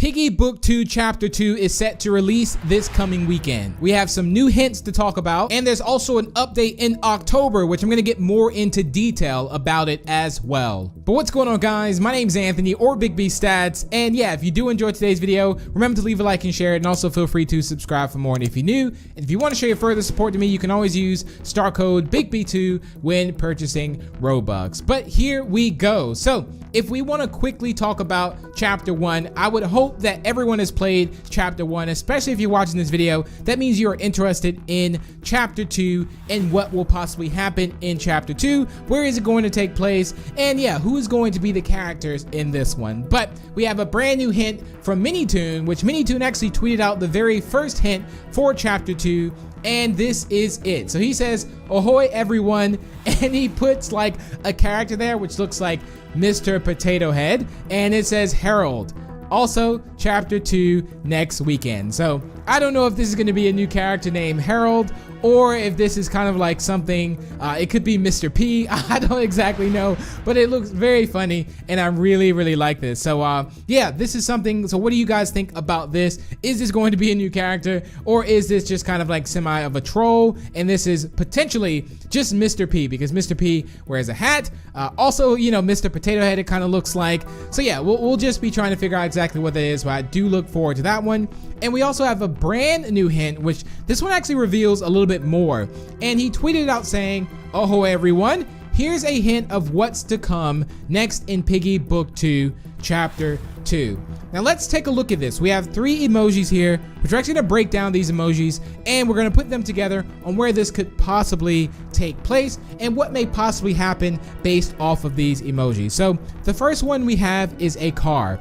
Piggy Book 2 Chapter 2 is set to release this coming weekend. We have some new hints to talk about, and there's also an update in October, which I'm going to get more into detail about it as well. But what's going on, guys? My name's Anthony, or Big B Stats, and yeah, if you do enjoy today's video, remember to leave a like and share it, and also feel free to subscribe for more. And if you're new, and if you want to show your further support to me, you can always use star code BIGB2 when purchasing Robux. But here we go. So if we want to quickly talk about Chapter 1, I would hope that everyone has played Chapter 1, especially if you're watching this video. That means you are interested in Chapter 2 and what will possibly happen in Chapter 2. Where is it going to take place? And yeah, who is going to be the characters in this one? But we have a brand new hint from Minitoon, which Minitoon actually tweeted out the very first hint for Chapter 2. And this is it. So he says, "Ahoy everyone," and he puts like a character there which looks like Mr. Potato Head, and it says Harold. Also, Chapter 2 next weekend. So I don't know if this is going to be a new character named Harold, or if this is kind of like something, it could be Mr. P. I don't exactly know, but it looks very funny, and I really like this. So yeah, this is something. So what do you guys think about this? Is this going to be a new character, or is this just kind of like semi of a troll, and this is potentially just Mr. P, because Mr. P wears a hat. Also, you know, Mr. Potato Head, it kind of looks like. So yeah, we'll just be trying to figure out exactly what that is, but I do look forward to that one. And we also have a brand new hint, which this one actually reveals a little bit more. And he tweeted out saying, "Ahoy everyone, here's a hint of what's to come next in Piggy Book 2 Chapter 2. Now let's take a look at this. We have 3 emojis here, which we're actually going to break down these emojis, and we're going to put them together on where this could possibly take place and what may possibly happen based off of these emojis. So the first one we have is a car.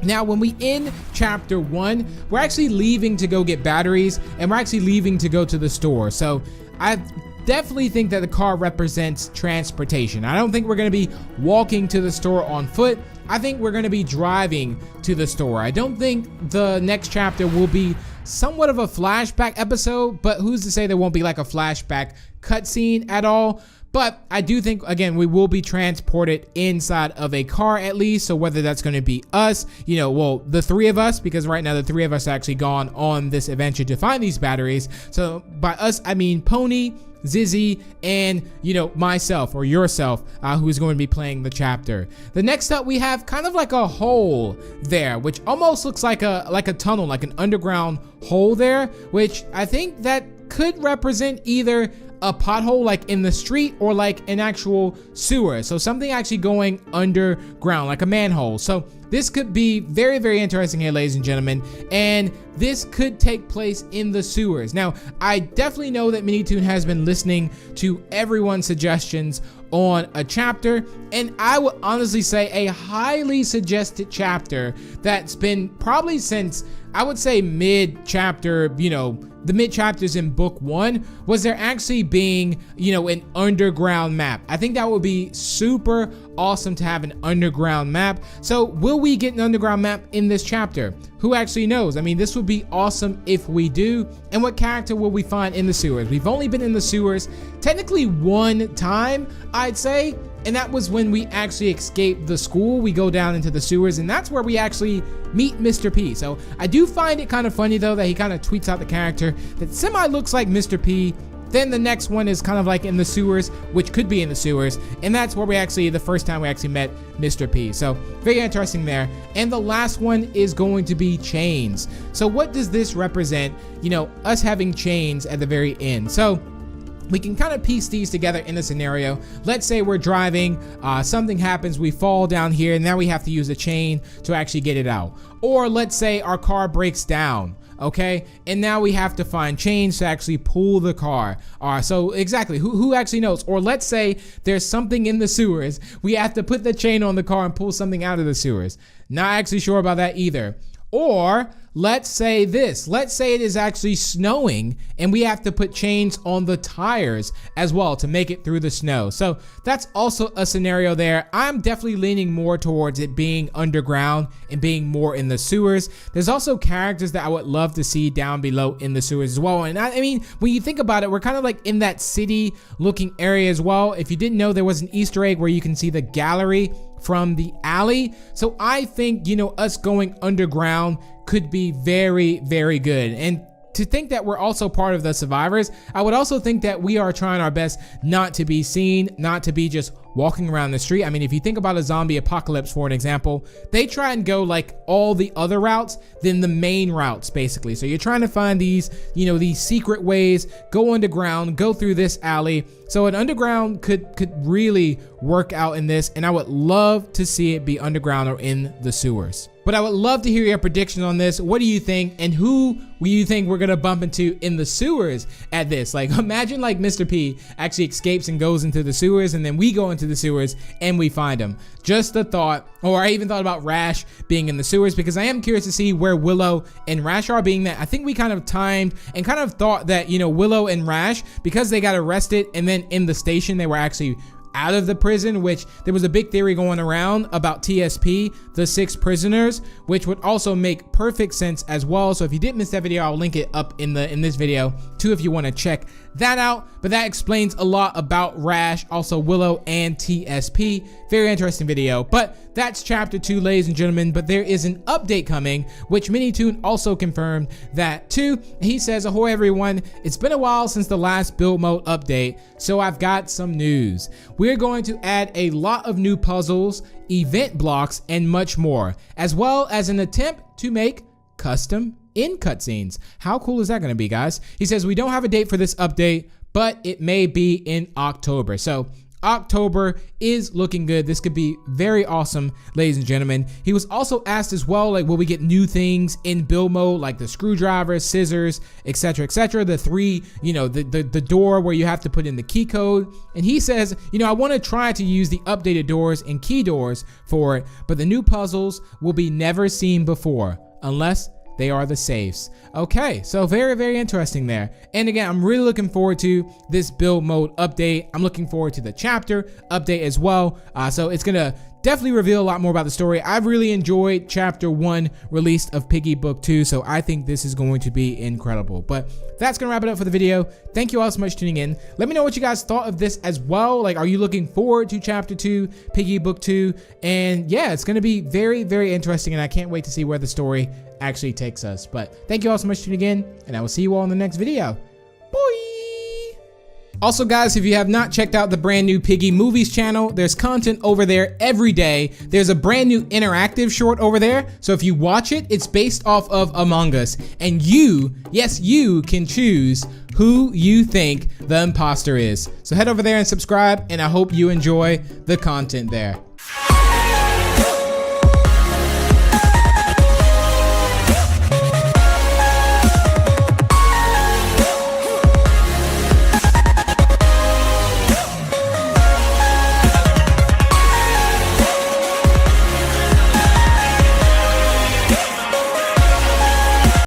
Now, when we end Chapter 1, we're actually leaving to go get batteries, and we're actually leaving to go to the store. So I definitely think that the car represents transportation. I don't think we're going to be walking to the store on foot. I think we're going to be driving to the store. I don't think the next chapter will be somewhat of a flashback episode, but who's to say there won't be like a flashback cutscene at all? But I do think, again, we will be transported inside of a car at least. So whether that's going to be us, you know, well, the 3 of us, because right now the 3 of us are actually gone on this adventure to find these batteries. So by us, I mean Pony, Zizzy, and, you know, myself or yourself, who is going to be playing the chapter. The next up, we have kind of like a hole there, which almost looks like a tunnel, like an underground hole there, which I think that could represent either a pothole like in the street or like an actual sewer. So something actually going underground, like a manhole. So this could be very interesting here, ladies and gentlemen, and this could take place in the sewers. Now, I definitely know that Minitoon has been listening to everyone's suggestions on a chapter, and I would honestly say a highly suggested chapter that's been probably since, I would say, mid-chapter, you know, the mid-chapters in Book 1, was there actually being, you know, an underground map. I think that would be super awesome to have an underground map. So will we get an underground map in this chapter? Who actually knows? I mean, this would be awesome if we do. And what character will we find in the sewers? We've only been in the sewers technically 1 time, I'd say, and that was when we actually escaped the school. We go down into the sewers, and that's where we actually meet Mr. P. So I do find it kind of funny though that he kind of tweets out the character that semi looks like Mr. P. Then the next one is kind of like in the sewers, which could be in the sewers, and that's where we actually, the first time we actually met Mr. P. So very interesting there. And the last one is going to be chains. So what does this represent? You know, us having chains at the very end. So we can kind of piece these together in a scenario. Let's say we're driving, something happens, we fall down here, and now we have to use a chain to actually get it out. Or let's say our car breaks down. Okay, and now we have to find chains to actually pull the car. So exactly, who actually knows? Or let's say there's something in the sewers. We have to put the chain on the car and pull something out of the sewers. Not actually sure about that either. Or let's say this. Let's say it is actually snowing and we have to put chains on the tires as well to make it through the snow. So that's also a scenario there. I'm definitely leaning more towards it being underground and being more in the sewers. There's also characters that I would love to see down below in the sewers as well. And I mean, when you think about it, we're kind of like in that city looking area as well. If you didn't know, there was an Easter egg where you can see the gallery from the alley. So I think, you know, us going underground could be very, very good. And to think that we're also part of the survivors, I would also think that we are trying our best not to be seen, not to be just walking around the street. I mean, if you think about a zombie apocalypse, for an example, they try and go like all the other routes than the main routes, basically. So you're trying to find these, you know, these secret ways, go underground, go through this alley. So an underground could really work out in this, and I would love to see it be underground or in the sewers. But I would love to hear your predictions on this. What do you think? And who will you think we're gonna bump into in the sewers at this? Like, imagine like Mr. P actually escapes and goes into the sewers, and then we go into the sewers and we find him. Just a thought. Or I even thought about Rash being in the sewers, because I am curious to see where Willow and Rash are, being that I think we kind of timed and kind of thought that, you know, Willow and Rash, because they got arrested and then in the station they were actually out of the prison, which there was a big theory going around about TSP, the 6 prisoners, which would also make perfect sense as well. So if you didn't miss that video, I'll link it up in this video too if you want to check that out. But that explains a lot about Rash, also Willow and TSP. Very interesting video. But that's chapter 2, ladies and gentlemen. But there is an update coming, which Minitoon also confirmed that too. He says, ahoy everyone, it's been a while since the last build mode update, so I've got some news. We're going to add a lot of new puzzles, event blocks, and much more, as well as an attempt to make custom in cutscenes. How cool is that going to be, guys? He says we don't have a date for this update, but it may be in October. So October is looking good. This could be very awesome, ladies and gentlemen. He was also asked as well, like, will we get new things in build mode, like the screwdriver, scissors, etc., etc. The 3, you know, the door where you have to put in the key code. And he says, you know, I want to try to use the updated doors and key doors for it, but the new puzzles will be never seen before, unless they are the safes. Okay, so very, very interesting there. And again, I'm really looking forward to this build mode update. I'm looking forward to the chapter update as well. So it's gonna definitely reveal a lot more about the story. I've really enjoyed chapter 1 released of Piggy book 2, so I think this is going to be incredible. But that's gonna wrap it up for the video. Thank you all so much for tuning in. Let me know what you guys thought of this as well. Like, are you looking forward to chapter 2, Piggy book 2? And yeah, it's gonna be very, very interesting, and I can't wait to see where the story actually takes us. But thank you all so much for tuning in, and I will see you all in the next video. Bye! Also, guys, if you have not checked out the brand new Piggy Movies channel, there's content over there every day. There's a brand new interactive short over there. So if you watch it, it's based off of Among Us. And you, yes, you can choose who you think the imposter is. So head over there and subscribe, and I hope you enjoy the content there.